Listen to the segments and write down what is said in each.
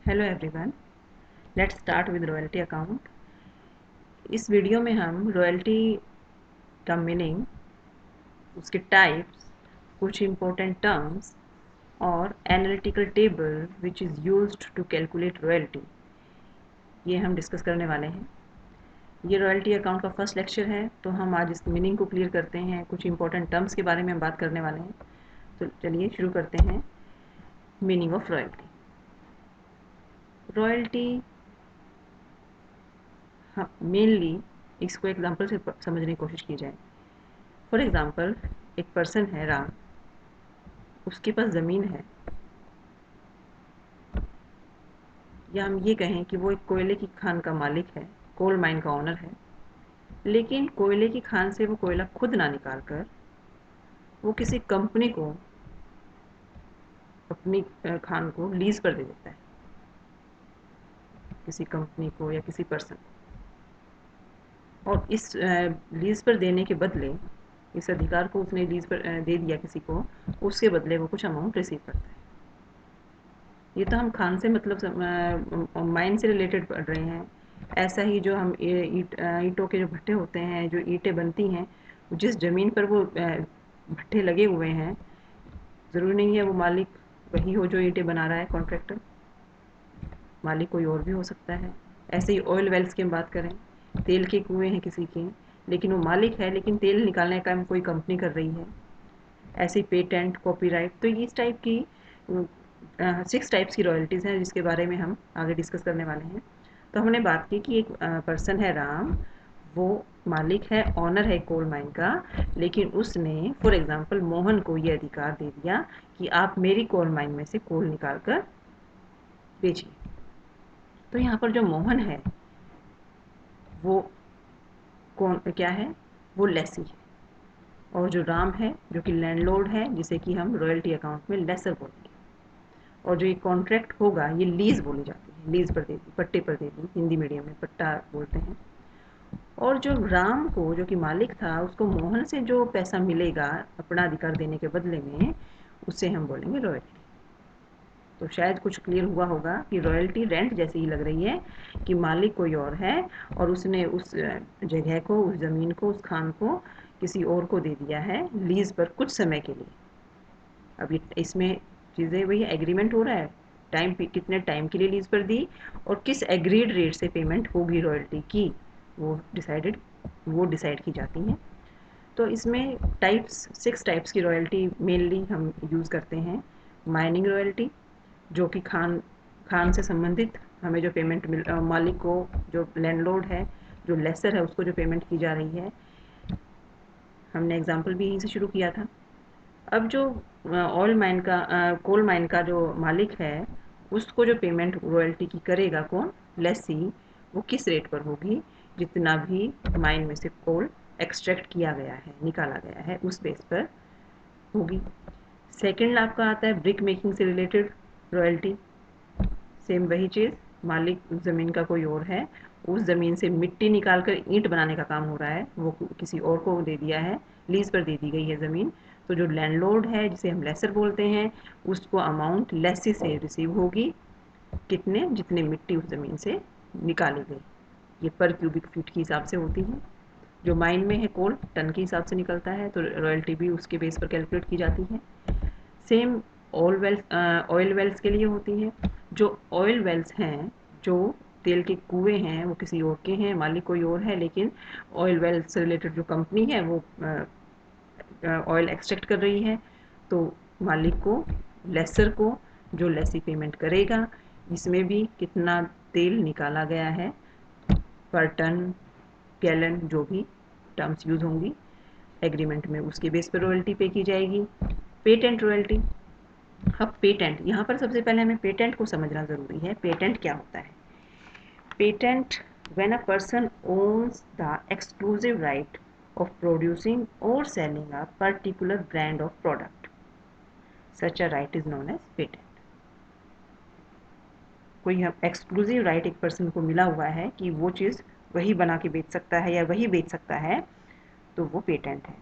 Hello everyone, let's start with royalty account. इस video में हम रॉयल्टी का मीनिंग, उसके टाइप्स, कुछ इम्पोर्टेंट टर्म्स और analytical table which is used to calculate royalty, ये हम डिस्कस करने वाले हैं। ये रॉयल्टी अकाउंट का फर्स्ट लेक्चर है, तो हम आज इस मीनिंग को क्लियर करते हैं। कुछ इंपॉर्टेंट टर्म्स के बारे में हम बात करने वाले हैं। तो चलिए शुरू करते हैं। Meaning of royalty. Royalty mainly, इसको एग्जाम्पल से समझने की कोशिश की जाए। फॉर एग्ज़ाम्पल, एक पर्सन है राम, उसके पास ज़मीन है, या हम ये कहें कि वो एक कोयले की खान का मालिक है, कोल माइन का ऑनर है। लेकिन कोयले की खान से वो कोयला खुद ना निकाल कर वो किसी कंपनी को अपनी खान को लीज पर दे देता है, किसी कंपनी को या किसी पर्सन को। और इस लीज पर देने के बदले, इस अधिकार को उसने लीज पर दे दिया किसी को, उसके बदले वो कुछ अमाउंट रिसीव करता है। ये तो हम खान से मतलब माइन से रिलेटेड पढ़ रहे हैं। ऐसा ही जो हम ईंटों के जो भट्टे होते हैं, जो ईंटें बनती हैं, जिस ज़मीन पर वो भट्टे लगे हुए हैं, ज़रूरी नहीं है वो मालिक वही हो जो ईंटें बना रहा है, कॉन्ट्रैक्टर। मालिक कोई और भी हो सकता है। ऐसे ही ऑयल वेल्स की हम बात करें, तेल के कुएँ हैं किसी के, लेकिन वो मालिक है, लेकिन तेल निकालने का काम कोई कंपनी कर रही है। ऐसे ही पेटेंट, कॉपीराइट। तो इस टाइप की 6 टाइप्स की रॉयल्टीज़ हैं, जिसके बारे में हम आगे डिस्कस करने वाले हैं। तो हमने बात की कि एक पर्सन है राम, वो मालिक है, ऑनर है कोल माइन का, लेकिन उसने फॉर एग्जांपल मोहन को ये अधिकार दे दिया कि आप मेरी कोल माइन में से कोल निकाल कर बेचिए। तो यहाँ पर जो मोहन है वो कौन क्या है? वो लेसी है। और जो राम है, जो कि लैंडलॉर्ड है, जिसे कि हम रॉयल्टी अकाउंट में लेसर बोलेंगे। और जो ये कॉन्ट्रैक्ट होगा, ये लीज बोली जाती है, लीज पर दे दी, पट्टे पर दे दी, हिंदी मीडियम में पट्टा बोलते हैं। और जो राम को, जो कि मालिक था, उसको मोहन से जो पैसा मिलेगा अपना अधिकार देने के बदले में, उसे हम बोलेंगे रॉयल्टी। तो शायद कुछ क्लियर हुआ होगा कि रॉयल्टी रेंट जैसी ही लग रही है, कि मालिक कोई और है और उसने उस जगह को, उस ज़मीन को, उस खान को किसी और को दे दिया है लीज पर कुछ समय के लिए। अब इसमें चीज़ें वही एग्रीमेंट हो रहा है, टाइम कितने टाइम के लिए लीज पर दी और किस एग्रीड रेट से पेमेंट होगी रॉयल्टी की, वो डिसाइड की जाती हैं। तो इसमें टाइप्स, 6 टाइप्स की रॉयल्टी मेनली हम यूज़ करते हैं। माइनिंग रॉयल्टी, जो कि खान खान से संबंधित हमें जो पेमेंट मालिक को, जो लैंडलॉर्ड है, जो लेसर है, उसको जो पेमेंट की जा रही है। हमने एग्जाम्पल भी यहीं से शुरू किया था। अब जो ऑयल माइन का, कोल माइन का जो मालिक है, उसको जो पेमेंट रॉयल्टी की करेगा कौन? लेसी। वो किस रेट पर होगी? जितना भी माइन में से कोल एक्सट्रैक्ट किया गया है, निकाला गया है, उस बेस पर होगी। सेकेंड आपका आता है ब्रिक मेकिंग से रिलेटेड रॉयल्टी। सेम वही चीज़, मालिक उस ज़मीन का कोई और है, उस ज़मीन से मिट्टी निकाल कर ईंट बनाने का काम हो रहा है, वो किसी और को दे दिया है, लीज़ पर दे दी गई है ज़मीन। तो जो लैंडलॉर्ड है, जिसे हम लेसर बोलते हैं, उसको अमाउंट लेसी से रिसीव होगी। कितने? जितने मिट्टी उस ज़मीन से निकाली गई। ये पर क्यूबिक फीट के हिसाब से होती है। जो माइन में है कोल, टन के हिसाब से निकलता है, तो रॉयल्टी भी उसके बेस पर कैलकुलेट की जाती है। सेम ऑयल वेल्स के लिए होती हैं। जो ऑयल वेल्स हैं, जो तेल के कुएँ हैं, वो किसी और के हैं, मालिक कोई और है, लेकिन ऑयल वेल्स से रिलेटेड जो कंपनी है, वो ऑयल एक्सट्रैक्ट कर रही है। तो मालिक को, लेसर को, जो लेसी पेमेंट करेगा, इसमें भी कितना तेल निकाला गया है पर टन, गैलन, जो भी टर्म्स यूज़ होंगी एग्रीमेंट में, उसके बेस पर रॉयल्टी पे की जाएगी। Patent royalty. अब पेटेंट, यहाँ पर सबसे पहले हमें पेटेंट को समझना ज़रूरी है। पेटेंट क्या होता है? Patent, when a person owns the exclusive right of producing or selling a particular brand of product, such a right is known as patent. कोई हम एक्सक्लूसिव राइट एक पर्सन को मिला हुआ है कि वो चीज़ वही बना के बेच सकता है या वही बेच सकता है, तो वो पेटेंट है।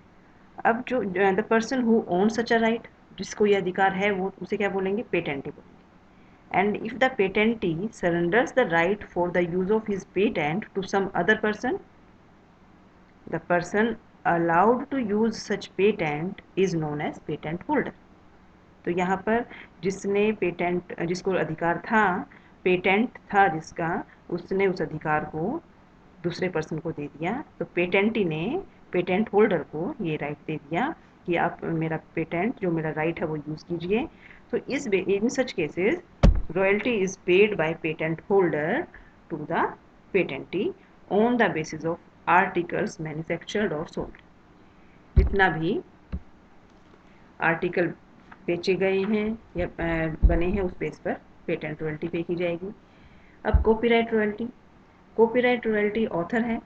अब जो the person who own such a right, जिसको ये अधिकार है, वो उसे क्या बोलेंगे? पेटेंट ही बोलेंगे। and if the patentee surrenders the right for the use of his patent to some other person, the person allowed to use such patent is known as patent holder. तो यहाँ पर जिसने पेटेंट, जिसको अधिकार था, patent था जिसका, उसने उस अधिकार को दूसरे पर्सन को दे दिया, तो पेटेंटी ने पेटेंट होल्डर को ये राइट दे दिया कि आप मेरा पेटेंट, जो मेरा राइट है वो यूज़ कीजिए। तो in such cases royalty is paid by patent holder to the patentee on the basis of articles manufactured और सोल्ड। जितना भी आर्टिकल बेचे गए हैं या बने हैं उस बेस पर पेटेंट रॉयल्टी पे की जाएगी। अब copyright royalty, copyright royalty author है,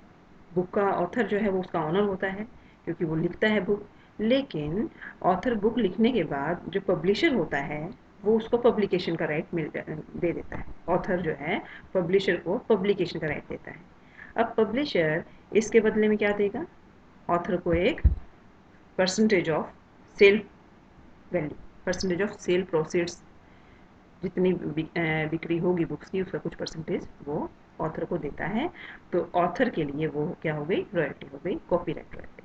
बुक का ऑथर जो है वो उसका ऑनर होता है क्योंकि वो लिखता है बुक, लेकिन ऑथर बुक लिखने के बाद जो पब्लिशर होता है वो उसको पब्लिकेशन का राइट दे देता है। ऑथर जो है पब्लिशर को पब्लिकेशन का राइट देता है। अब पब्लिशर इसके बदले में क्या देगा? ऑथर को एक percentage of sale value, percentage of sale proceeds, जितनी बिक्री होगी बुक्स की उसका कुछ परसेंटेज वो ऑथर को देता है। तो ऑथर के लिए वो क्या हो गई? रॉयल्टी हो गई, कॉपीराइट रॉयल्टी।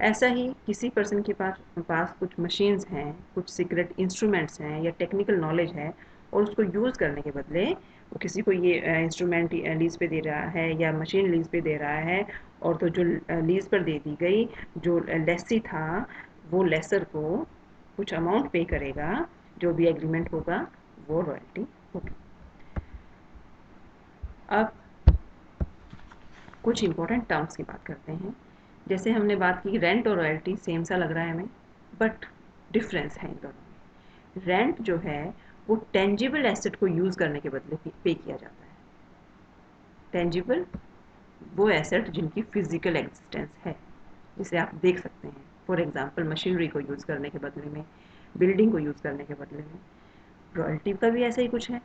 ऐसा ही किसी पर्सन के पास कुछ मशीन्स हैं, कुछ सीक्रेट इंस्ट्रूमेंट्स हैं या टेक्निकल नॉलेज है और उसको यूज़ करने के बदले वो किसी को ये इंस्ट्रूमेंट लीज पे दे रहा है या मशीन लीज पे दे रहा है, और तो जो लीज पर दे दी गई, जो लेसी था वो लेसर को कुछ अमाउंट पे करेगा, जो भी एग्रीमेंट होगा वो रॉयल्टी होगी। अब कुछ इंपॉर्टेंट टर्म्स की बात करते हैं। जैसे हमने बात की रेंट और रॉयल्टी सेम सा लग रहा है हमें, बट डिफरेंस है इन दोनों में। रेंट जो है वो टेंजिबल एसेट को यूज़ करने के बदले पे किया जाता है। टेंजिबल वो एसेट जिनकी फिजिकल एग्जिस्टेंस है, जिसे आप देख सकते हैं। फॉर एग्जांपल मशीनरी को यूज़ करने के बदले में, बिल्डिंग को यूज़ करने के बदले में। रॉयल्टी का भी ऐसा ही कुछ है,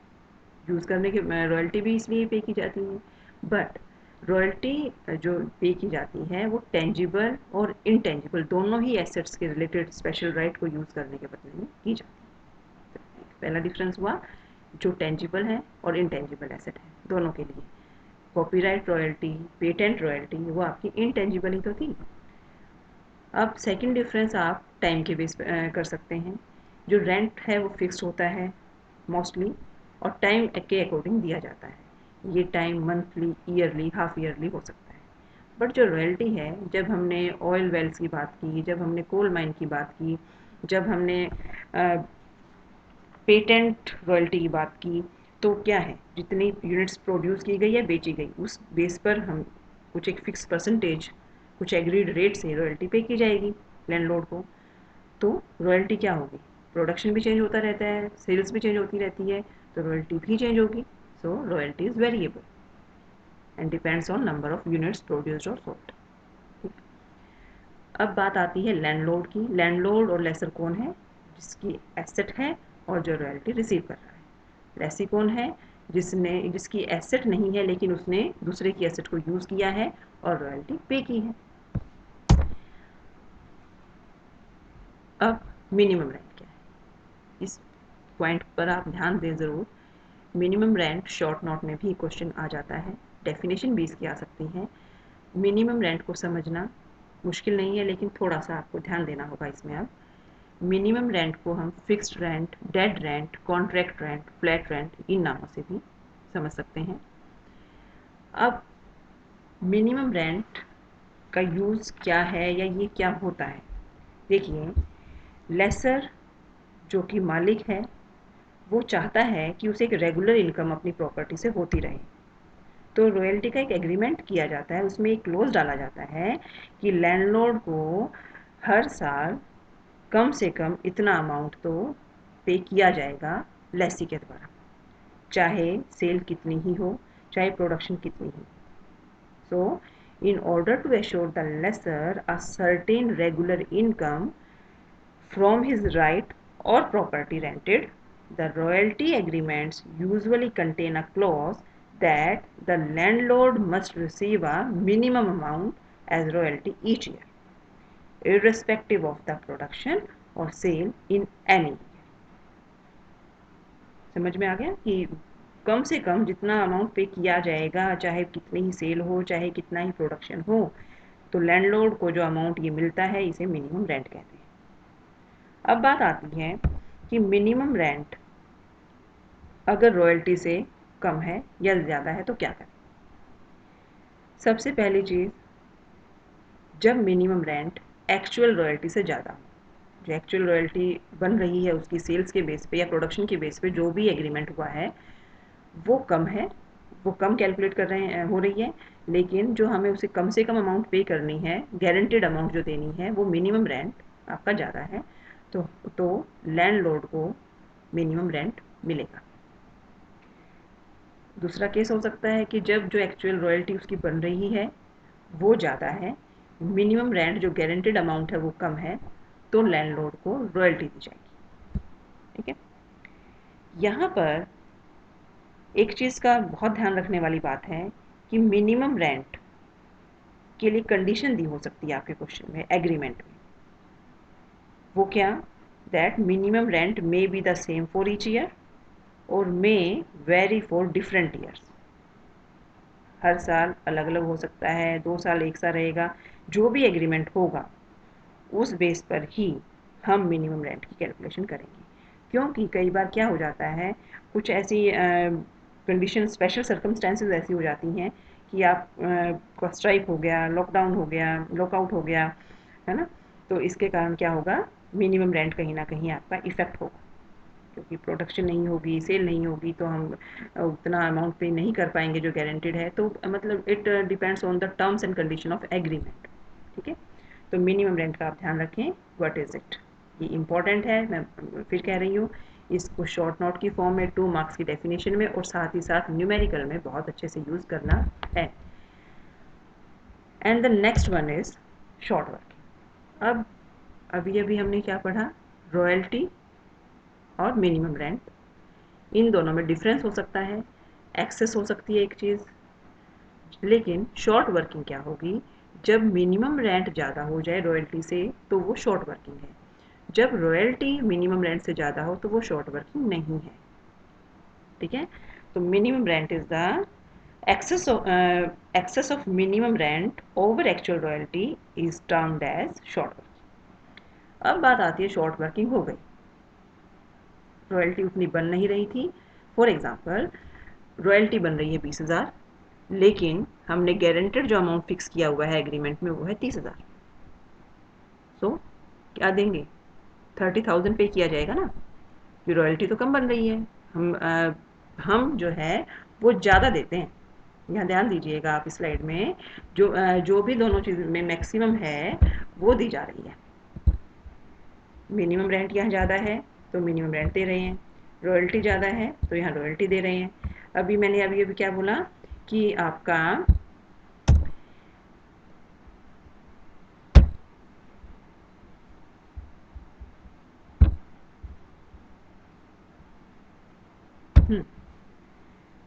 यूज़ करने के रॉयल्टी भी इसलिए पे की जाती है, बट रॉयल्टी जो पे की जाती है वो टेंजिबल और इनटेंजिबल दोनों ही एसेट्स के रिलेटेड स्पेशल राइट को यूज़ करने के बदले में की जाती है। पहला डिफरेंस हुआ जो टेंजिबल है और इनटेंजिबल एसेट है दोनों के लिए। कॉपीराइट रॉयल्टी, पेटेंट रॉयल्टी वो आपकी इनटेंजिबल ही तो थी। अब सेकंड डिफरेंस आप टाइम के बेस कर सकते हैं। जो रेंट है वो फिक्स्ड होता है मोस्टली और टाइम के अकॉर्डिंग दिया जाता है। ये time monthly, yearly, half yearly हो सकता है। बट जो रॉयल्टी है, जब हमने ऑयल वेल्स की बात की, जब हमने कोल माइन की बात की, जब हमने पेटेंट रॉयल्टी की बात की, तो क्या है, जितनी यूनिट्स प्रोड्यूस की गई या बेची गई उस बेस पर हम कुछ एक फिक्स परसेंटेज, कुछ एग्रीड रेट से रॉयल्टी पे की जाएगी लैंडलॉर्ड को। तो रॉयल्टी क्या होगी? प्रोडक्शन भी चेंज होता रहता है, सेल्स भी चेंज होती रहती है, तो रॉयल्टी भी चेंज होगी। So royalty is variable and depends on number of units produced और सोल्ड। अब बात आती है लैंडलॉर्ड की। लैंडलॉर्ड और लेसर कौन है? जिसकी एसेट है और जो रॉयल्टी रिसीव कर रहा है। लेसी कौन है? जिसकी एसेट नहीं है लेकिन उसने दूसरे की एसेट को यूज़ किया है और रॉयल्टी पे की है। अब मिनिमम रेंट क्या है? इस पॉइंट पर आप ध्यान दें ज़रूर। मिनिमम रेंट शॉर्ट नोट में भी क्वेश्चन आ जाता है, डेफिनेशन भी इसकी आ सकती है। मिनिमम रेंट को समझना मुश्किल नहीं है, लेकिन थोड़ा सा आपको ध्यान देना होगा इसमें। अब मिनिमम रेंट को हम fixed rent, dead rent, contract rent, flat rent इन नामों से भी समझ सकते हैं। अब मिनिमम रेंट का यूज़ क्या है या ये क्या होता है? देखिए, लेसर जो कि मालिक है वो चाहता है कि उसे एक रेगुलर इनकम अपनी प्रॉपर्टी से होती रहे। तो रॉयल्टी का एक एग्रीमेंट किया जाता है, उसमें एक क्लोज डाला जाता है कि लैंडलॉर्ड को हर साल कम से कम इतना अमाउंट तो पे किया जाएगा लेसी के द्वारा, चाहे सेल कितनी ही हो, चाहे प्रोडक्शन कितनी ही। सो in order to assure the lessor a certain regular income from his right or property rented, the royalty agreements usually contain a clause that the landlord must receive a minimum amount as royalty each year, irrespective of the production or sale in any year. समझ में आ गया कि कम से कम जितना amount पे किया जाएगा, चाहे कितनी ही सेल हो, चाहे कितना ही प्रोडक्शन हो, तो लैंडलॉर्ड को जो अमाउंट ये मिलता है इसे मिनिमम रेंट कहते हैं। अब बात आती है कि मिनिमम रेंट अगर रॉयल्टी से कम है या ज़्यादा है तो क्या करें। सबसे पहली चीज़, जब मिनिमम रेंट एक्चुअल रॉयल्टी से ज़्यादा हो, जो एक्चुअल रॉयल्टी बन रही है उसकी सेल्स के बेस पे या प्रोडक्शन के बेस पे जो भी एग्रीमेंट हुआ है वो कम है, वो कम कैलकुलेट कर रहे हैं हो रही है, लेकिन जो हमें उसे कम से कम अमाउंट पे करनी है, गारंटेड अमाउंट जो देनी है वो मिनिमम रेंट आपका ज़्यादा है, तो लैंडलॉर्ड को मिनिमम रेंट मिलेगा। दूसरा केस हो सकता है कि जब जो एक्चुअल रॉयल्टी उसकी बन रही है वो ज़्यादा है, मिनिमम रेंट जो गारंटेड अमाउंट है वो कम है, तो लैंडलॉर्ड को रॉयल्टी दी जाएगी। ठीक है, यहाँ पर एक चीज़ का बहुत ध्यान रखने वाली बात है कि मिनिमम रेंट के लिए कंडीशन दी हो सकती है आपके क्वेश्चन में, एग्रीमेंट में। वो क्या? That minimum rent may be the same for each year और मे वेरी फॉर डिफरेंट ईयर्स। हर साल अलग अलग हो सकता है, 2 साल एक सा रहेगा, जो भी एग्रीमेंट होगा उस बेस पर ही हम मिनिमम रेंट की कैलकुलेशन करेंगे। क्योंकि कई बार क्या हो जाता है, कुछ ऐसी कंडीशन, स्पेशल सर्कमस्टेंसेस ऐसी हो जाती हैं कि आप का स्ट्राइक हो गया, लॉकडाउन हो गया, लॉकआउट हो गया, है ना, तो इसके कारण क्या होगा, मिनिमम रेंट कहीं ना कहीं आपका इफेक्ट होगा, क्योंकि प्रोडक्शन नहीं होगी, सेल नहीं होगी, तो हम उतना अमाउंट पे नहीं कर पाएंगे जो गारंटेड है, तो मतलब it depends on the terms and condition of agreement. ठीक है, तो मिनिमम रेंट का आप ध्यान रखें, व्हाट इज़ इट, ये इंपॉर्टेंट है, मैं फिर कह रही हूँ, इसको शॉर्ट नोट की फॉर्म में 2 मार्क्स की डेफिनेशन में और साथ ही साथ न्यूमेरिकल में बहुत अच्छे से यूज़ करना है। And the next one is short working. अब अभी अभी हमने क्या पढ़ा, रॉयल्टी और मिनिमम रेंट, इन दोनों में डिफरेंस हो सकता है, एक्सेस हो सकती है एक चीज़, लेकिन शॉर्ट वर्किंग क्या होगी, जब मिनिमम रेंट ज़्यादा हो जाए रॉयल्टी से तो वो शॉर्ट वर्किंग है, जब रॉयल्टी मिनिमम रेंट से ज़्यादा हो तो वो शॉर्ट वर्किंग नहीं है। ठीक है, तो minimum rent is the excess of minimum rent over actual royalty is termed as short working। अब बात आती है शॉर्ट वर्किंग हो गई, रॉयल्टी उतनी बन नहीं रही थी, फॉर एग्जांपल रॉयल्टी बन रही है 20,000, लेकिन हमने गारंटेड जो अमाउंट फिक्स किया हुआ है एग्रीमेंट में वो है 30,000, सो क्या देंगे, 30,000 पे किया जाएगा ना, कि रॉयल्टी तो कम बन रही है, हम जो है वो ज़्यादा देते हैं। यहाँ ध्यान दीजिएगा आप, स्लाइड में जो भी दोनों चीज़ में मैक्सिमम है वो दी जा रही है। मिनिमम रेंट यहाँ ज़्यादा है तो मिनिमम रेंट दे रहे हैं, रॉयल्टी ज़्यादा है तो यहाँ रॉयल्टी दे रहे हैं। मैंने अभी अभी क्या बोला कि आपका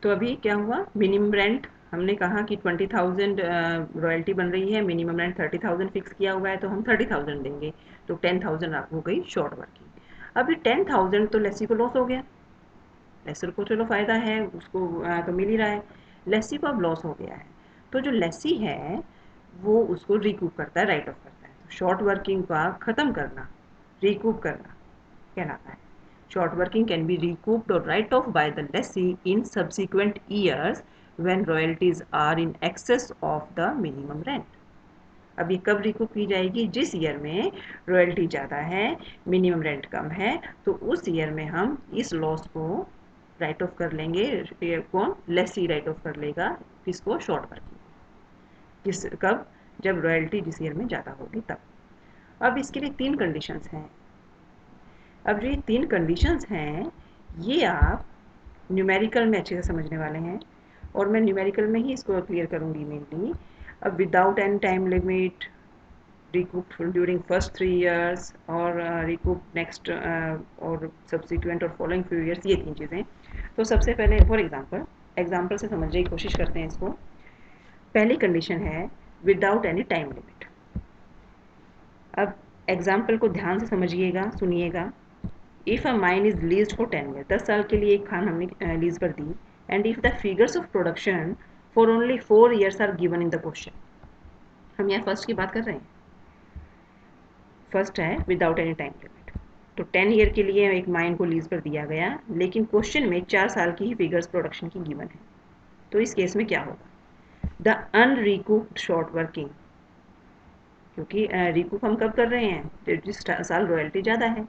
तो अभी क्या हुआ, मिनिमम रेंट हमने कहा कि 20,000 रॉयल्टी बन रही है, मिनिमम रेंट 30,000 फिक्स किया हुआ है, तो हम 30,000 देंगे, तो 10,000 हो गई शॉर्ट वर्किंग। अभी 10,000 तो लेसी को लॉस हो गया, लेसर को चलो फ़ायदा है, उसको तो मिल ही रहा है, लेसी को अब लॉस हो गया है, तो जो लेसी है वो उसको रिकूप करता है, राइट ऑफ करता है, तो शॉर्ट वर्किंग का ख़त्म करना, रिकूप करना कहलाता है। Short working can be recouped or write off by the lessee in subsequent years when royalties are in excess of the minimum rent। अब ये कब रिकूप की जाएगी, जिस ईयर में रॉयल्टी ज़्यादा है, मिनिमम रेंट कम है, तो उस ईयर में हम इस लॉस को राइट ऑफ कर लेंगे, कौन, लेसी राइट ऑफ कर लेगा किसको, शॉर्ट वर्किंग, किस कब, जब रॉयल्टी जिस ईयर में ज़्यादा होगी तब। अब इसके लिए 3 कंडीशंस हैं। अब जो ये 3 कंडीशंस हैं ये आप न्यूमेरिकल में अच्छे से समझने वाले हैं, और मैं न्यूमेरिकल में ही इसको क्लियर करूँगी मेनली। अब without any time limit, recoup during first 3 years और रिकूप नेक्स्ट और सब्सिक्वेंट और फॉलोइंग फ्यू ईयर्स, ये 3 चीज़ें। तो सबसे पहले फॉर एग्जाम्पल से समझने की कोशिश करते हैं इसको। पहली कंडीशन है विदाउट एनी टाइम लिमिट। अब एग्जाम्पल को ध्यान से समझिएगा, सुनिएगा, if a mine is leased for 10 year, 10 साल के लिए एक खान हमने लीज पर दी, and if the figures of production for only 4 years are given in the question. हम यहाँ फर्स्ट की बात कर रहे हैं, फर्स्ट है विदाउट एनी टाइम लिमिट। तो 10 ईयर के लिए एक माइन को लीज पर दिया गया, लेकिन क्वेश्चन में 4 साल की ही फिगर्स प्रोडक्शन की गिवन है। तो इस केस में क्या होगा? द अनरिकूप्ड शॉर्ट वर्किंग, क्योंकि रिकूप हम कब कर रहे हैं? जिस साल रॉयल्टी ज़्यादा है।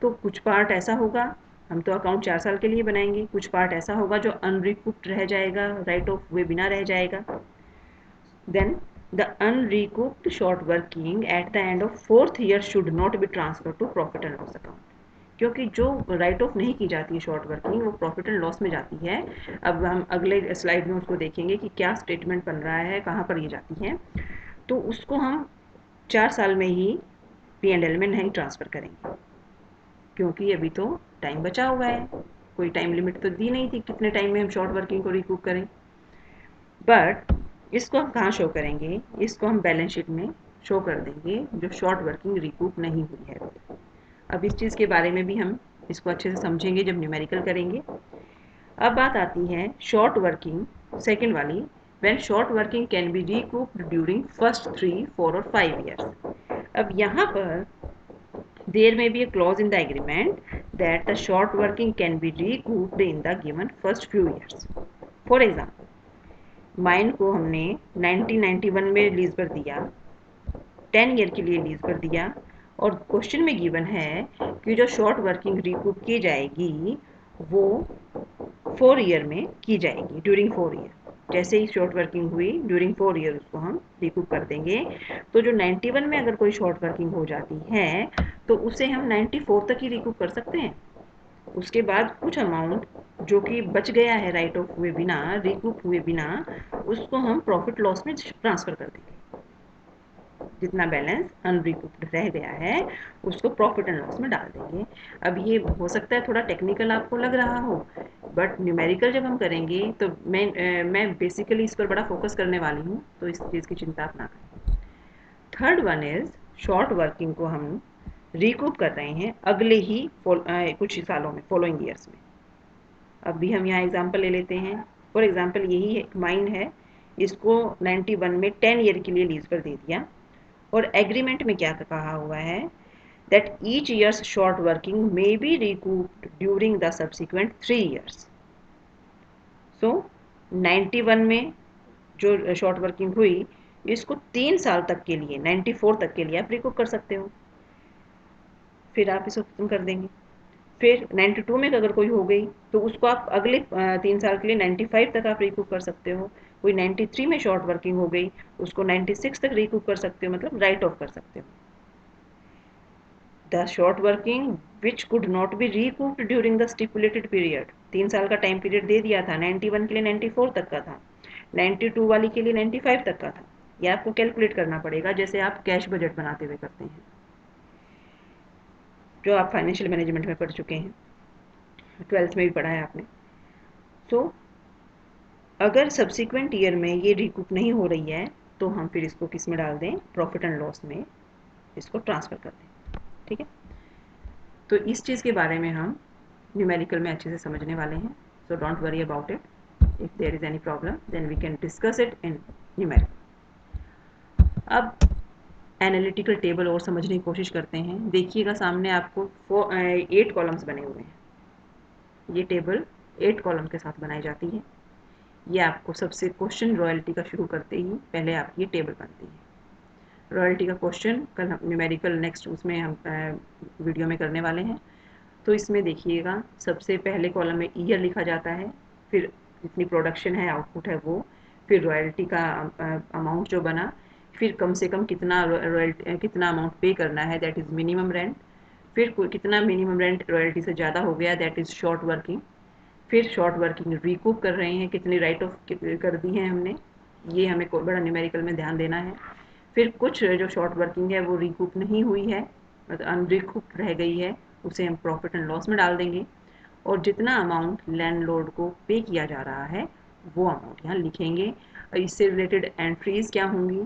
तो कुछ पार्ट ऐसा होगा, हम तो अकाउंट 4 साल के लिए बनाएंगे, कुछ पार्ट ऐसा होगा जो अनरिकूप्ड रह जाएगा, राइट ऑफ वे बिना रह जाएगा। Then the unrecouped short working at the end of 4th year should not be transfer to profit and loss account, क्योंकि जो राइट ऑफ नहीं की जाती है शॉर्ट वर्किंग, वो प्रॉफिट एंड लॉस में जाती है। अब हम अगले स्लाइड में उसको देखेंगे कि क्या स्टेटमेंट बन रहा है, कहाँ पर ये जाती है। तो उसको हम 4 साल में ही P&L में नहीं ट्रांसफ़र करेंगे, क्योंकि अभी तो टाइम बचा हुआ है, कोई टाइम लिमिट तो दी नहीं थी कितने टाइम में हम शॉर्ट वर्किंग को रिकूप करें। बट इसको हम कहाँ शो करेंगे? इसको हम बैलेंस शीट में शो कर देंगे जो शॉर्ट वर्किंग रिकूप नहीं हुई है। अब इस चीज़ के बारे में भी हम इसको अच्छे से समझेंगे जब न्यूमेरिकल करेंगे। अब बात आती है शॉर्ट वर्किंग सेकंड वाली, when short working can be recouped during first 3, 4 और 5 ईयर्स। अब यहाँ पर there may be a clause in the agreement that the short working can be recouped in the given first few years. For example, mine को हमने 1991 में lease पर दिया, 10 year के लिए लीज पर दिया, और क्वेश्चन में गिवन है कि जो शॉर्ट वर्किंग रिकूप की जाएगी वो 4 ईयर में की जाएगी, ड्यूरिंग 4 ईयर। जैसे ही शॉर्ट वर्किंग हुई ड्यूरिंग 4 ईयर उसको हम रिकूप कर देंगे। तो जो 91 में अगर कोई शॉर्ट वर्किंग हो जाती है तो उसे हम 94 तक ही रिकूप कर सकते हैं। उसके बाद कुछ अमाउंट जो कि बच गया है राइट ऑफ हुए बिना, रिकूप हुए बिना, उसको हम प्रॉफिट लॉस में ट्रांसफ़र कर देंगे। जितना बैलेंस अनरिकूप्ड रह गया है उसको प्रॉफिट एंड लॉस में डाल देंगे। अब ये हो सकता है थोड़ा टेक्निकल आपको लग रहा हो, बट न्यूमेरिकल जब हम करेंगे तो मैं बेसिकली इस पर बड़ा फोकस करने वाली हूँ, तो इस चीज़ की चिंता आप ना करें। Third one is short working को हम रिकूप कर रहे हैं अगले ही कुछ सालों में, फॉलोइंग ईयर्स में। अब भी हम यहाँ एग्जांपल ले लेते हैं। फॉर एग्जांपल यही एक माइन है, इसको 91 में 10 ईयर के लिए लीज पर दे दिया, और एग्रीमेंट में क्या कहा हुआ है that each year's short working may be recouped during the subsequent 3 years. So 91 में जो शॉर्ट वर्किंग हुई इसको 3 साल तक के लिए, 94 तक के लिए आप रिकूप कर सकते हो, फिर आप इसको खत्म कर देंगे। फिर 92 में अगर कोई हो गई तो उसको आप अगले 3 साल के लिए 95 तक आप रिकूप कर सकते हो। कोई 93 में शॉर्ट वर्किंग हो गई उसको 96 तक रिकूप कर सकते हो, मतलब राइट ऑफ कर सकते हो। The short working which could not be recouped during the stipulated period, 3 साल का टाइम पीरियड दे दिया था, 91 के लिए 94 तक का था, 92 वाली के लिए 95 तक का था। ये आपको कैलकुलेट करना पड़ेगा जैसे आप कैश बजट बनाते हुए करते हैं, जो आप फाइनेंशियल मैनेजमेंट में पढ़ चुके हैं, 12th में भी पढ़ा है आपने। तो अगर सब्सिक्वेंट ईयर में ये रिकूप नहीं हो रही है तो हम फिर इसको किस में डाल दें? प्रॉफिट एंड लॉस में इसको ट्रांसफ़र कर दें। ठीक है, तो इस चीज़ के बारे में हम न्यूमेरिकल में अच्छे से समझने वाले हैं। So don't worry about it, if there is any problem then we can discuss it in numerical. अब एनालिटिकल टेबल और समझने की कोशिश करते हैं। देखिएगा सामने आपको 8 कॉलम्स बने हुए हैं। ये टेबल 8 कॉलम के साथ बनाई जाती है। ये आपको सबसे क्वेश्चन रॉयल्टी का शुरू करते ही पहले आपकी ये टेबल बनती है। रॉयल्टी का क्वेश्चन कल हम न्यूमेरिकल नेक्स्ट उसमें हम वीडियो में करने वाले हैं। तो इसमें देखिएगा सबसे पहले कॉलम में ईयर लिखा जाता है, फिर जितनी प्रोडक्शन है, आउटपुट है वो, फिर रॉयल्टी का अमाउंट जो बना, फिर कम से कम कितना रॉयल्टी कितना अमाउंट पे करना है, दैट इज़ मिनिमम रेंट, फिर कितना मिनिमम रेंट रॉयल्टी से ज़्यादा हो गया, दैट इज़ शॉर्ट वर्किंग, फिर शॉर्ट वर्किंग रिकूप कर रहे हैं, कितनी राइट ऑफ कर दी है हमने, ये हमें बड़ा न्यूमेरिकल में ध्यान देना है। फिर कुछ जो शॉर्ट वर्किंग है वो रिकूप नहीं हुई है, मतलब अनरिकूप रह गई है, उसे हम प्रॉफिट एंड लॉस में डाल देंगे, और जितना अमाउंट लैंडलॉर्ड को पे किया जा रहा है वो अमाउंट यहाँ लिखेंगे। इससे रिलेटेड एंट्रीज क्या होंगी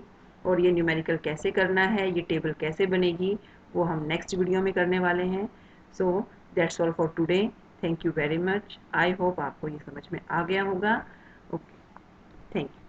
और ये न्यूमेरिकल कैसे करना है, ये टेबल कैसे बनेगी, वो हम नेक्स्ट वीडियो में करने वाले हैं। So that's all for today. Thank you very much. I hope आपको ये समझ में आ गया होगा। Okay, thank you.